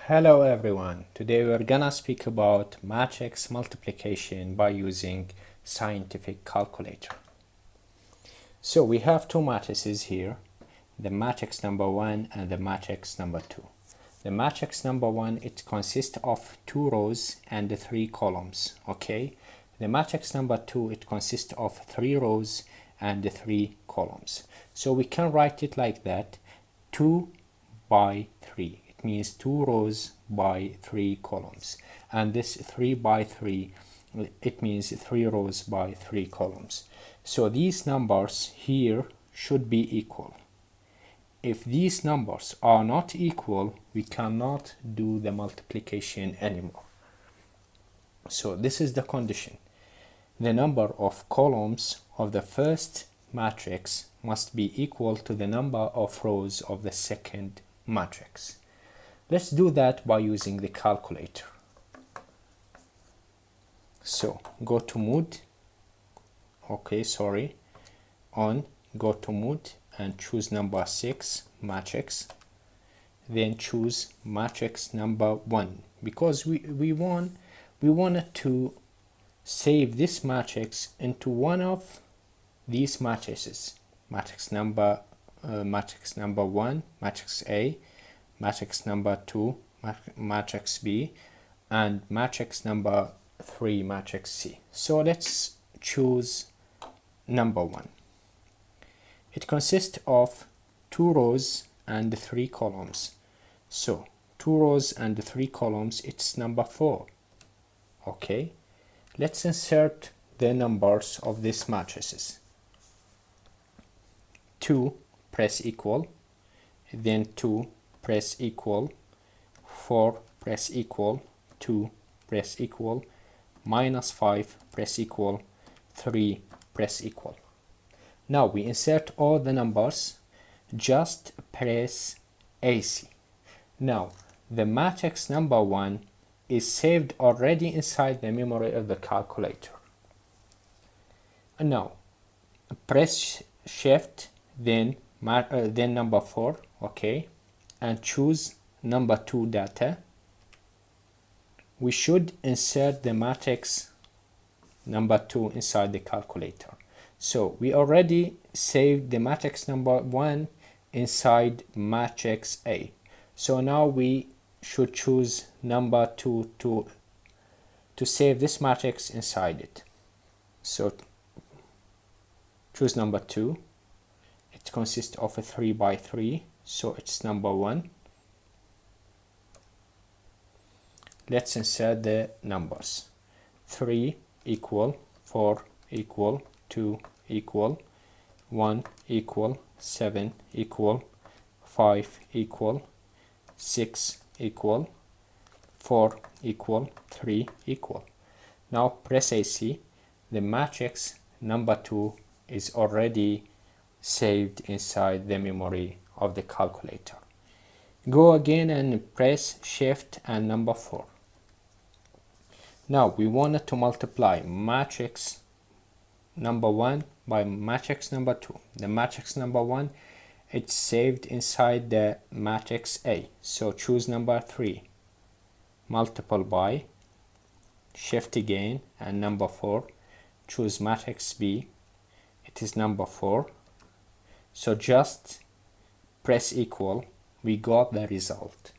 Hello everyone. Today we're gonna speak about matrix multiplication by using scientific calculator. So we have two matrices here, the matrix number 1 and the matrix number 2. The matrix number 1, it consists of 2 rows and 3 columns, okay? The matrix number 2, it consists of 3 rows and 3 columns. So we can write it like that, 2 by 3. Means 2 rows by 3 columns, and this 3 by 3, it means 3 rows by 3 columns. So these numbers here should be equal. If these numbers are not equal, we cannot do the multiplication anymore. So this is the condition. The number of columns of the first matrix must be equal to the number of rows of the second matrix. Let's do that by using the calculator. So go to mode, go to mode and choose number 6 matrix, then choose matrix number 1 because we wanted to save this matrix into one of these matrices, matrix number 1, matrix A, matrix number 2, matrix B, and matrix number 3, matrix C. So let's choose number 1. It consists of 2 rows and 3 columns. So 2 rows and 3 columns, it's number 4. Okay, let's insert the numbers of these matrices. 2, press equal, then 2, press equal, 4, press equal, 2, press equal, minus 5, press equal, 3, press equal. Now we insert all the numbers, just press AC. Now the matrix number 1 is saved already inside the memory of the calculator. And now press shift, then number 4, okay, and choose number 2 data. We should insert the matrix number 2 inside the calculator. So we already saved the matrix number 1 inside matrix A. So now we should choose number 2 to save this matrix inside it. So choose number 2. It consists of a 3 by 3. So it's number 1. Let's insert the numbers. 3 equal, 4 equal, 2 equal, 1 equal, 7 equal, 5 equal, 6 equal, 4 equal, 3 equal. Now press AC. The matrix number 2 is already saved inside the memory of the calculator. Go again and press shift and number 4. Now we wanted to multiply matrix number 1 by matrix number 2. The matrix number 1, it's saved inside the matrix A. So choose number 3. Multiply by, shift again and number 4. Choose matrix B. It is number 4. So just press equal, we got the result.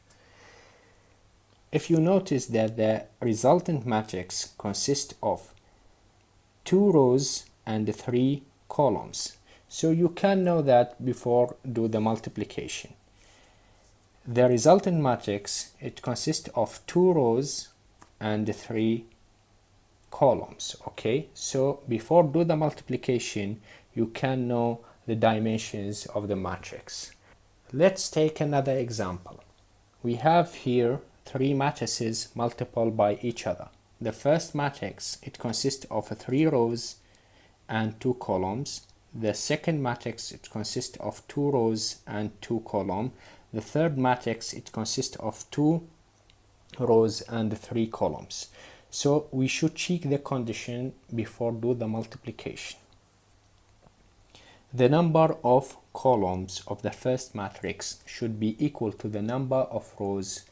If you notice that the resultant matrix consists of 2 rows and 3 columns, so you can know that before do the multiplication. The resultant matrix, it consists of 2 rows and 3 columns, okay? So before do the multiplication, you can know the dimensions of the matrix. Let's take another example. We have here 3 matrices multiplied by each other. The first matrix, it consists of 3 rows and 2 columns. The second matrix, it consists of 2 rows and 2 columns. The third matrix, it consists of 2 rows and 3 columns. So we should check the condition before do the multiplication. The number of columns of the first matrix should be equal to the number of rows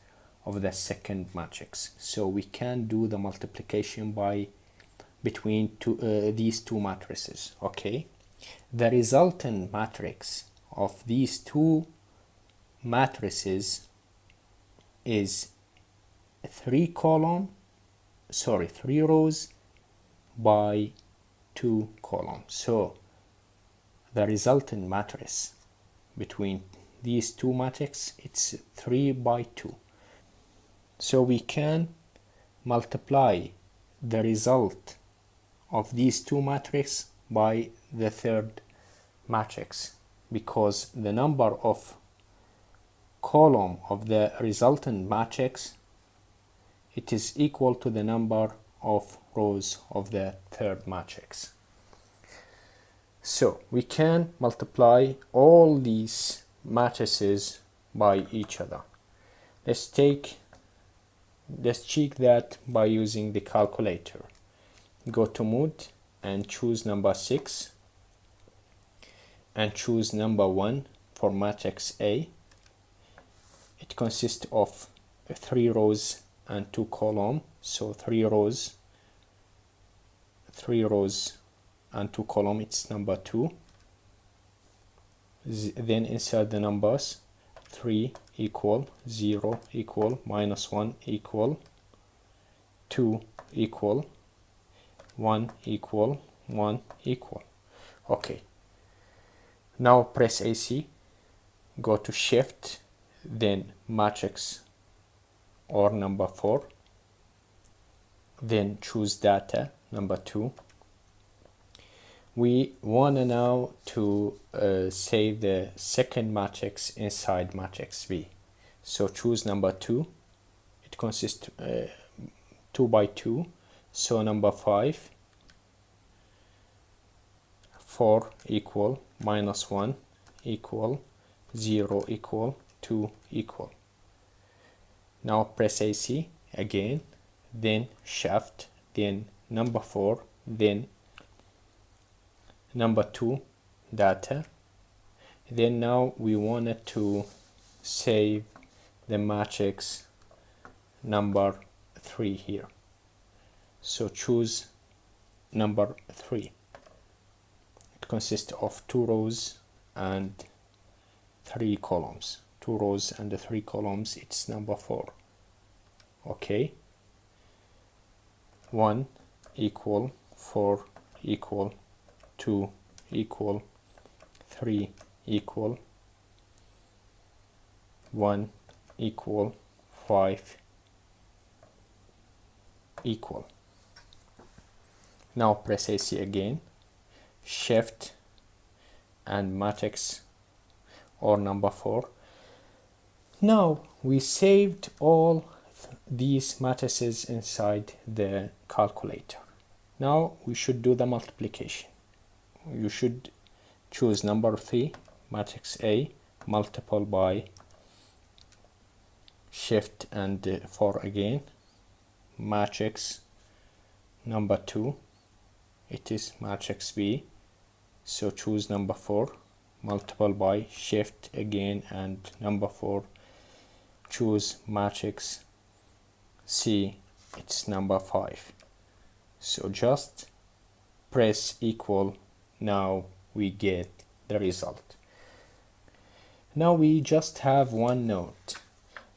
of the second matrix. So we can do the multiplication by between these two matrices. Okay, the resultant matrix of these two matrices is 3 rows by 2 columns. So the resultant matrix between these two matrices, it's 3 by 2. So we can multiply the result of these two matrices by the third matrix, because the number of column of the resultant matrix, it is equal to the number of rows of the third matrix. So we can multiply all these matrices by each other. Let's check that by using the calculator. Go to mode and choose number 6 and choose number 1 for matrix A. It consists of 3 rows and 2 columns, so 3 rows and 2 columns, it's number 2. Then insert the numbers 3 equal 0 equal -1 equal 2 equal 1 equal 1 equal. Okay, now press AC, go to shift, then matrix or number 4, then choose data number 2. We want now to save the second matrix inside matrix B. So choose number 2. It consists 2 by 2. So number 5, 4 equal -1 equal 0 equal 2 equal. Now press AC again, then shift, then number 4, then number 2 data. Then now we wanted to save the matrix number 3 here. So choose number 3. It consists of 2 rows and 3 columns. 2 rows and 3 columns, it's number 4. Okay, 1 equal 4 equal 2 equal 3 equal 1 equal 5 equal. Now press AC again, shift and matrix or number 4. Now we saved all these matrices inside the calculator. Now we should do the multiplication. You should choose number 3, matrix A, multiple by shift and 4 again, matrix number 2, it is matrix B, so choose number 4, multiple by shift again and number 4, choose matrix C, it's number 5. So just press equal. Now we get the result. Now we just have one note.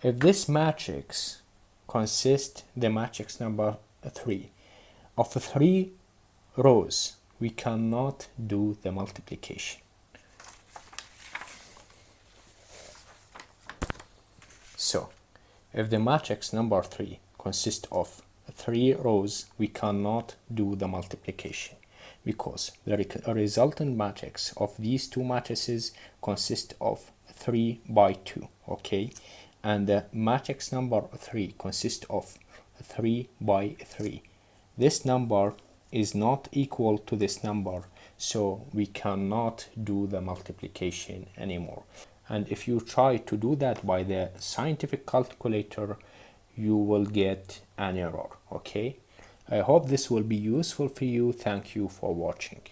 If this matrix consists the matrix number 3 of 3 rows, we cannot do the multiplication. So if the matrix number 3 consists of 3 rows, we cannot do the multiplication, because the resultant matrix of these two matrices consists of 3 by 2, okay, and the matrix number 3 consists of 3 by 3. This number is not equal to this number, so we cannot do the multiplication anymore. And if you try to do that by the scientific calculator, you will get an error. Okay, I hope this will be useful for you. Thank you for watching.